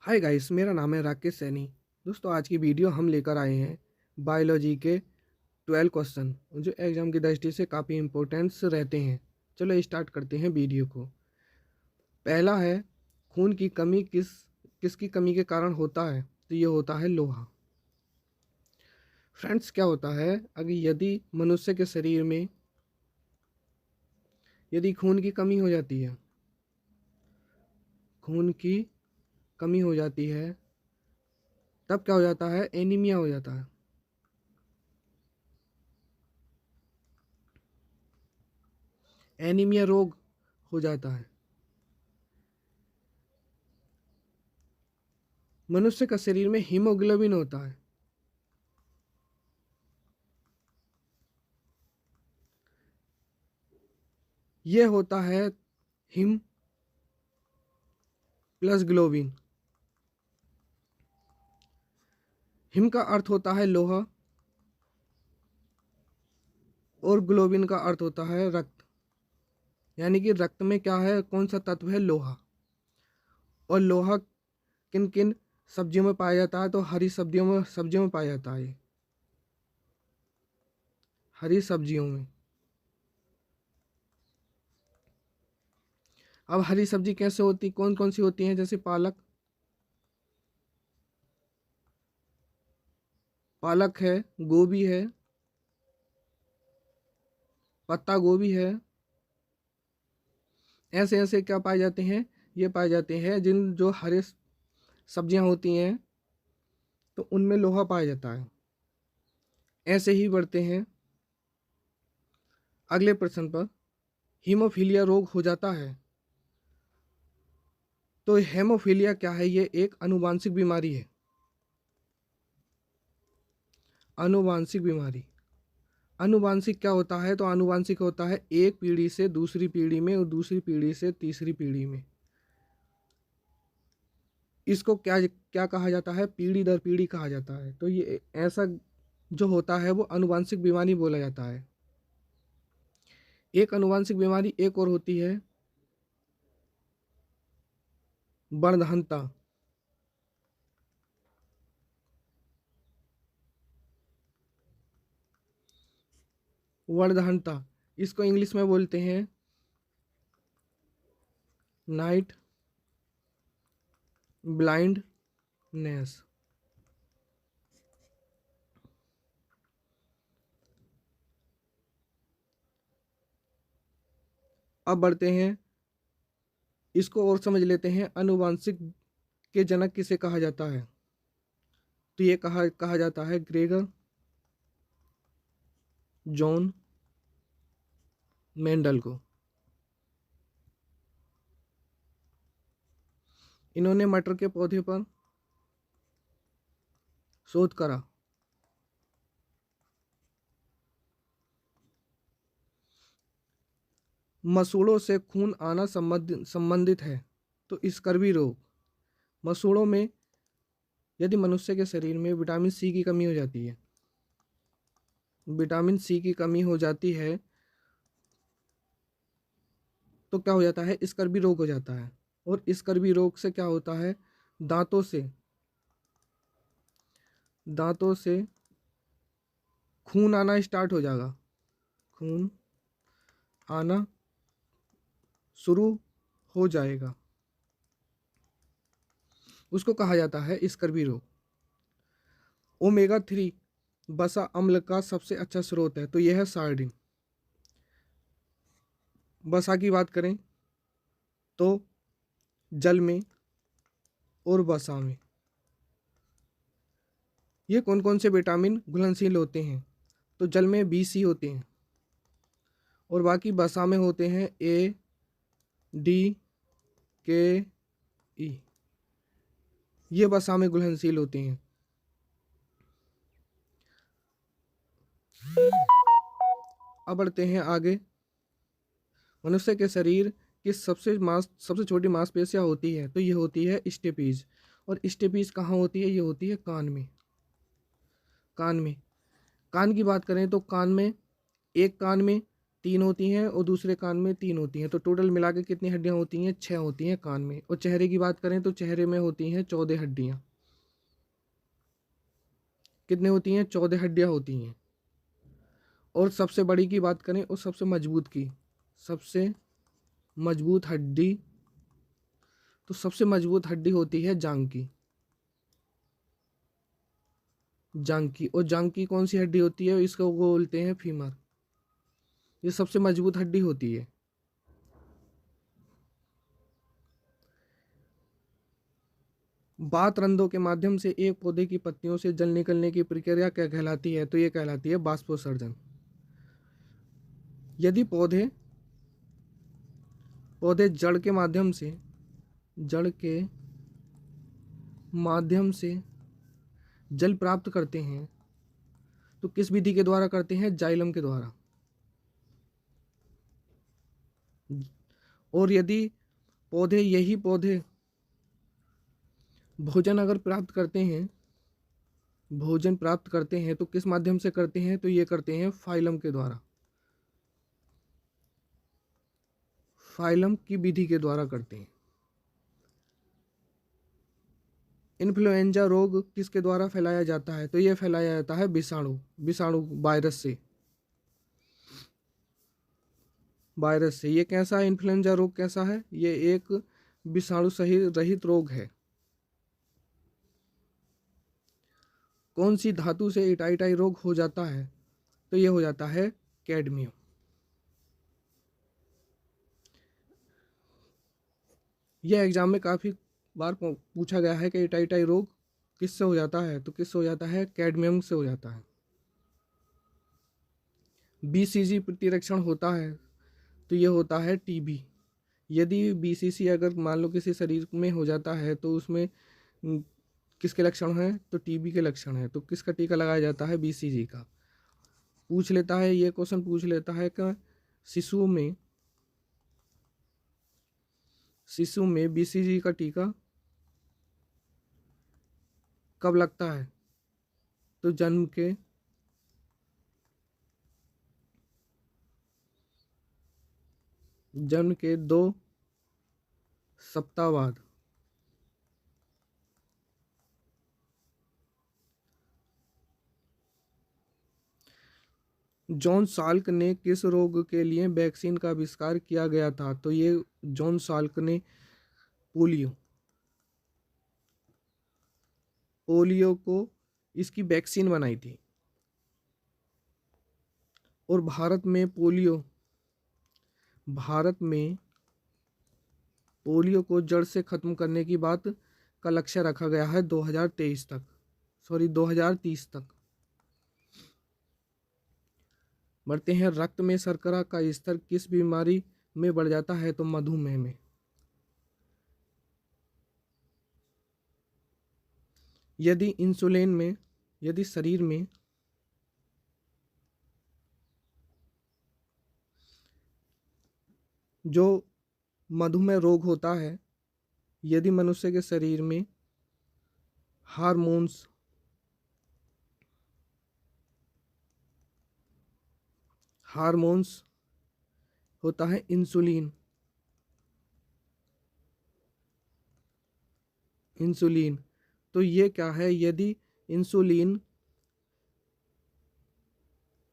Hi guys, मेरा नाम है राकेश सैनी। दोस्तों, आज की वीडियो हम लेकर आए हैं बायोलॉजी के 12 क्वेश्चन जो एग्जाम की दृष्टि से काफ़ी इम्पोर्टेंस रहते हैं। चलो स्टार्ट करते हैं वीडियो को। पहला है, खून की कमी किसकी कमी के कारण होता है? तो ये होता है लोहा। फ्रेंड्स, क्या होता है, अगर यदि मनुष्य के शरीर में यदि खून की कमी हो जाती है, खून की कमी हो जाती है, तब क्या हो जाता है? एनीमिया हो जाता है। एनीमिया रोग हो जाता है। मनुष्य का शरीर में हीमोग्लोबिन होता है। ये होता है हिम प्लस ग्लोबिन। हिम का अर्थ होता है लोहा और ग्लोबिन का अर्थ होता है रक्त। यानी कि रक्त में क्या है, कौन सा तत्व है? लोहा। और लोहा किन किन सब्जियों में पाया जाता है? तो हरी सब्जियों में पाया जाता है। हरी सब्जियों में। अब हरी सब्जी कैसे होती, कौन कौन सी होती हैं? जैसे पालक है, गोभी है, पत्ता गोभी है। ऐसे ऐसे क्या पाए जाते हैं? ये पाए जाते हैं जिन जो हरे सब्जियां होती हैं, तो उनमें लोहा पाया जाता है। ऐसे ही बढ़ते हैं अगले प्रश्न पर। हीमोफीलिया रोग हो जाता है। तो हेमोफीलिया क्या है? ये एक आनुवांशिक बीमारी है। आनुवांशिक बीमारी। आनुवांशिक क्या होता है? तो आनुवांशिक होता है एक पीढ़ी से दूसरी पीढ़ी में और दूसरी पीढ़ी से तीसरी पीढ़ी में। इसको क्या क्या कहा जाता है? पीढ़ी दर पीढ़ी कहा जाता है। तो ये ऐसा जो होता है वो आनुवांशिक बीमारी बोला जाता है। एक आनुवांशिक बीमारी एक और होती है वर्धनता। वर्धनता, इसको इंग्लिश में बोलते हैं नाइट ब्लाइंडनेस। अब बढ़ते हैं, इसको और समझ लेते हैं। आनुवांशिक के जनक किसे कहा जाता है? तो ये कहा जाता है ग्रेगर जॉन मेंडल को। इन्होंने मटर के पौधे पर शोध करा। मसूड़ों से खून आना संबंधित है। तो स्कर्वी रोग। मसूड़ों में यदि मनुष्य के शरीर में विटामिन सी की कमी हो जाती है, विटामिन सी की कमी हो जाती है, तो क्या हो जाता है? स्कर्वी रोग हो जाता है। और स्कर्वी रोग से क्या होता है? दांतों से दांतों से खून आना स्टार्ट हो जाएगा। खून आना शुरू हो जाएगा। उसको कहा जाता है स्कर्वी रोग। ओमेगा 3 वसा अम्ल का सबसे अच्छा स्रोत है। तो यह है सार्डिन। वसा की बात करें तो जल में और वसा में ये कौन कौन से विटामिन घुलनशील होते हैं? तो जल में B, C होते हैं और बाकी वसा में होते हैं A, D, K, E। ये वसा में घुलनशील होते हैं। अब बढ़ते हैं आगे। मनुष्य के शरीर की सबसे छोटी मांसपेशियां होती है। तो ये होती है स्टेपीज। और स्टेपीज कहाँ होती है? ये होती है कान में। कान में कान की बात करें तो कान में, एक कान में 3 होती हैं और दूसरे कान में 3 होती हैं, तो टोटल मिला के कितनी हड्डियाँ होती हैं? 6 होती हैं कान में। और चेहरे की बात करें तो चेहरे में होती हैं 14 हड्डियाँ। कितने होती हैं? 14 हड्डियाँ होती हैं। और सबसे बड़ी की बात करें और सबसे मजबूत की, सबसे मजबूत हड्डी, तो सबसे मजबूत हड्डी होती है जांघ की। जांघ की, और जांघ की कौन सी हड्डी होती है? इसको बोलते हैं फीमर। ये सबसे मजबूत हड्डी होती है। बात रंध्रों के माध्यम से एक पौधे की पत्तियों से जल निकलने की प्रक्रिया क्या कहलाती है? तो ये कहलाती है बाष्पोत्सर्जन। यदि पौधे पौधे जड़ के माध्यम से जल प्राप्त करते हैं तो किस विधि के द्वारा करते हैं? जाइलम के द्वारा। और यदि यही पौधे भोजन प्राप्त करते हैं तो किस माध्यम से करते हैं? तो ये करते हैं फाइलम के द्वारा। फाइलम की विधि के द्वारा करते हैं। इन्फ्लुएंजा रोग किसके द्वारा फैलाया जाता है? तो ये फैलाया जाता है विषाणु वायरस से। ये कैसा इन्फ्लुएंजा रोग कैसा है? ये एक विषाणु सहित रहित रोग है। कौन सी धातु से इटाइटाई रोग हो जाता है? तो ये हो जाता है कैडमियम। यह एग्जाम में काफ़ी बार पूछा गया है कि इटाइटाई रोग किससे हो जाता है? तो किससे हो जाता है? कैडमियम से हो जाता है। बीसीजी प्रतिरक्षण होता है तो ये होता है टीबी। यदि बीसीसी अगर मान लो किसी शरीर में हो जाता है तो उसमें किसके लक्षण हैं? तो टीबी के लक्षण हैं। तो किसका टीका लगाया जाता है? बीसीजी का। ये क्वेश्चन पूछ लेता है कि शिशु में बीसीजी का टीका कब लगता है? तो जन्म के 2 सप्ताह बाद। जॉन साल्क ने किस रोग के लिए वैक्सीन का आविष्कार किया गया था? तो ये जॉन साल्क ने पोलियो को इसकी वैक्सीन बनाई थी। और भारत में पोलियो को जड़ से खत्म करने की बात का लक्ष्य रखा गया है 2030 तक। बढ़ते हैं। रक्त में शर्करा का स्तर किस बीमारी में बढ़ जाता है? तो मधुमेह में। यदि शरीर में जो मधुमेह रोग होता है, यदि मनुष्य के शरीर में हार्मोन्स होता है इंसुलिन, तो ये क्या है? यदि इंसुलिन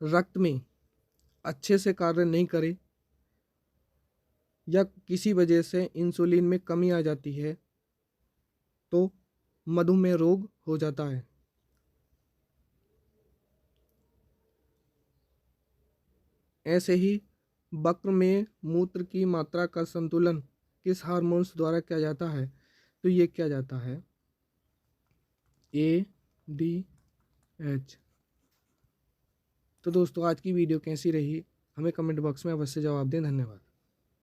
रक्त में अच्छे से कार्य नहीं करे या किसी वजह से इंसुलिन में कमी आ जाती है तो मधुमेह रोग हो जाता है। ऐसे ही वक्र में मूत्र की मात्रा का संतुलन किस हार्मोन्स द्वारा किया जाता है? तो ये किया जाता है ADH। तो दोस्तों आज की वीडियो कैसी रही हमें कमेंट बॉक्स में अवश्य जवाब दें। धन्यवाद।